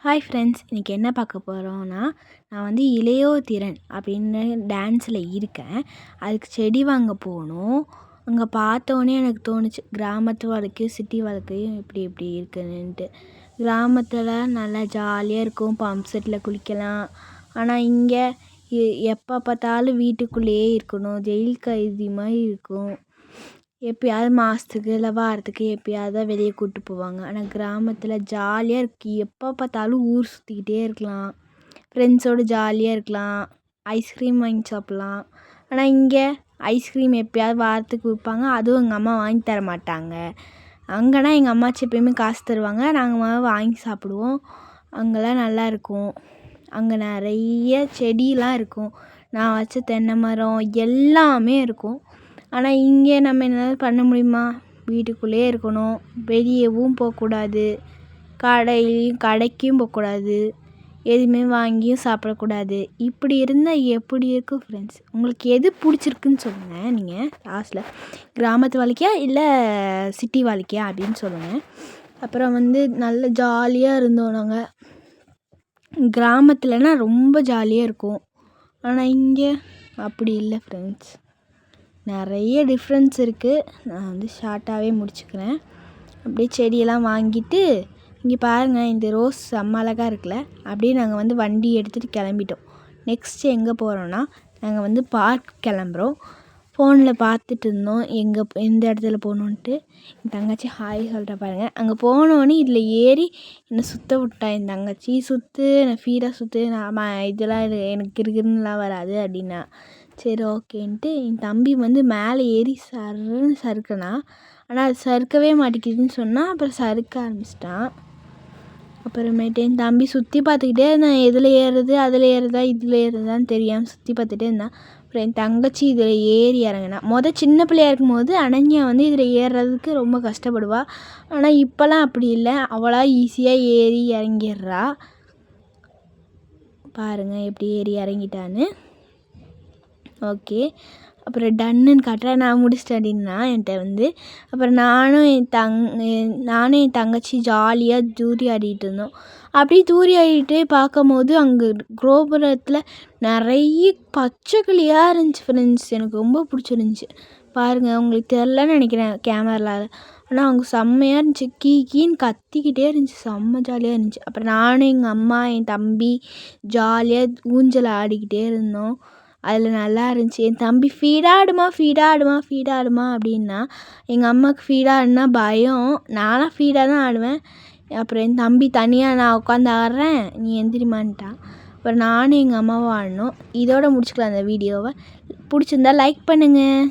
Hi friends, இன்றைக்கி என்ன பார்க்க போகிறோன்னா, நான் வந்து இளையோர் திறன் அப்படின்னு டான்ஸில் இருக்கேன். அதுக்கு செடி வாங்க போகணும். அங்கே பார்த்தோன்னே எனக்கு தோணுச்சு, கிராமத்து வாழ்க்கையும் சிட்டி வாழ்க்கையும் எப்படி எப்படி இருக்குதுன்ட்டு. கிராமத்தில் நல்லா ஜாலியாக இருக்கும், பம்ப் செட்டில் குளிக்கலாம். ஆனால் இங்கே எப்போ பார்த்தாலும் வீட்டுக்குள்ளேயே இருக்கணும், ஜெயில் கைதி மாதிரி இருக்கும். எப்பயாவது மாதத்துக்கு இல்லை வாரத்துக்கு எப்பயாவது தான் வெளியே கூப்பிட்டு போவாங்க. ஆனால் கிராமத்தில் ஜாலியாக இருக்குது, எப்போ பார்த்தாலும் ஊர் சுற்றிக்கிட்டே இருக்கலாம், ஃப்ரெண்ட்ஸோடு ஜாலியாக இருக்கலாம், ஐஸ்கிரீம் வாங்கி சாப்பிட்லாம். ஆனால் இங்கே ஐஸ்கிரீம் எப்பயாவது வாரத்துக்கு விற்பாங்க, அதுவும் எங்கள் அம்மா வாங்கி தர மாட்டாங்க. அங்கேனா எங்கள் அம்மாச்சி எப்பயுமே காசு தருவாங்க, நாங்கள் வாங்கி சாப்பிடுவோம். அங்கெல்லாம் நல்லாயிருக்கும். அங்கே நிறைய செடியெலாம் இருக்கும், நான் வச்ச தென்னை மரம் எல்லாமே இருக்கும். ஆனால் இங்கே நம்ம என்னால் பண்ண முடியுமா? வீட்டுக்குள்ளேயே இருக்கணும், வெளியவும் போகக்கூடாது, கடைக்கும் போகக்கூடாது, எதுவுமே வாங்கியும் சாப்பிடக்கூடாது. இப்படி இருந்தால் எப்படி இருக்கும் ஃப்ரெண்ட்ஸ்? உங்களுக்கு எது பிடிச்சிருக்குன்னு சொல்லுங்கள். நீங்கள் லாஸ்ட்டில் கிராமத்து வாழ்க்கையா இல்லை சிட்டி வாழ்க்கையா அப்படின்னு சொல்லுங்கள். அப்புறம் வந்து நல்ல ஜாலியாக இருந்தோம் நாங்கள். கிராமத்துலனா ரொம்ப ஜாலியாக இருக்கும், ஆனால் இங்கே அப்படி இல்லை ஃப்ரெண்ட்ஸ். நிறைய டிஃப்ரென்ஸ் இருக்குது. நான் வந்து ஷார்ட்டாகவே முடிச்சுக்கிறேன். அப்படியே செடியெல்லாம் வாங்கிட்டு, இங்கே பாருங்கள், இந்த ரோஸ் செம்ம அழகாக இருக்குல்ல. அப்படியே நாங்கள் வந்து வண்டி எடுத்துகிட்டு கிளம்பிட்டோம். நெக்ஸ்ட்டு எங்கே போகிறோன்னா, நாங்கள் வந்து பார்க் கிளம்புறோம். ஃபோனில் பார்த்துட்டு இருந்தோம் எந்த இடத்துல போகணுன்ட்டு. என் தங்கச்சி ஹாய் சொல்கிற பாருங்கள். அங்கே போனோடனே இதில் ஏறி என்னை சுற்ற விட்டா என் தங்கச்சி. சுற்று, நான் ஃபீடாக சுற்று, நான் இதெல்லாம் எனக்கு இருக்குன்னுலாம் வராது அப்படின்னா. சரி ஓகேன்ட்டு என் தம்பி வந்து மேலே ஏறி சருன்னு சறுக்கினா. ஆனால் அது சறுக்கவே மாட்டேங்குதுன்னு சொன்னால், அப்புறம் சறுக்க ஆரம்பிச்சிட்டான். அப்புறமேட்டு என் தம்பி சுற்றி பார்த்துக்கிட்டே இருந்தான், எதில் ஏறுறது அதில் ஏறுதா இதில் ஏறுதான்னு தெரியாமல் சுற்றி பார்த்துட்டே இருந்தான். அப்புறம் என் தங்கச்சி இதில் ஏறி இறங்கினா. சின்ன பிள்ளையாக இருக்கும்போது அனன்யா வந்து இதில் ஏறுறதுக்கு ரொம்ப கஷ்டப்படுவா. ஆனால் இப்போலாம் அப்படி இல்லை, அவளாக ஈஸியாக ஏறி இறங்கிடுறா. பாருங்கள் எப்படி ஏறி இறங்கிட்டான்னு. ஓகே, அப்புறம் டன்னுன்னு காட்டுறேன், நான் முடிச்சிட்டேன் அப்படின்னா என்கிட்ட வந்து. அப்புறம் நானும் என் தங்கச்சி ஜாலியாக தூரி ஆடிட்டு இருந்தோம். அப்படியே தூரி ஆடிட்டே பார்க்கும்போது அங்கே கோபுரத்தில் நிறைய பச்சை கிளியாக இருந்துச்சு ஃப்ரெண்ட்ஸ். எனக்கு ரொம்ப பிடிச்சிருந்துச்சி. பாருங்கள், உங்களுக்கு தெரிலன்னு நினைக்கிறேன் கேமராவில். ஆனால் அவங்க செம்மையாக இருந்துச்சு, கீன்னு கத்திக்கிட்டே இருந்துச்சு, செம்ம ஜாலியாக இருந்துச்சு. அப்புறம் நானும் எங்கள் அம்மா என் தம்பி ஜாலியாக ஊஞ்சல் ஆடிக்கிட்டே இருந்தோம். அதில் நல்லா இருந்துச்சு. என் தம்பி ஃபீடாடுமா அப்படின்னா. எங்கள் அம்மாவுக்கு ஃபீடாடுனா பயம். நான்லாம் ஃபீடாக தான் ஆடுவேன். அப்புறம் என் தம்பி தனியாக நான் உட்காந்து ஆடுறேன், நீ எந்திரிமான்ட்டான். அப்புறம் நானும் எங்கள் அம்மாவும் ஆடினோம். இதோடு முடிச்சுக்கலாம் அந்த வீடியோவை. பிடிச்சிருந்தா லைக் பண்ணுங்கள்.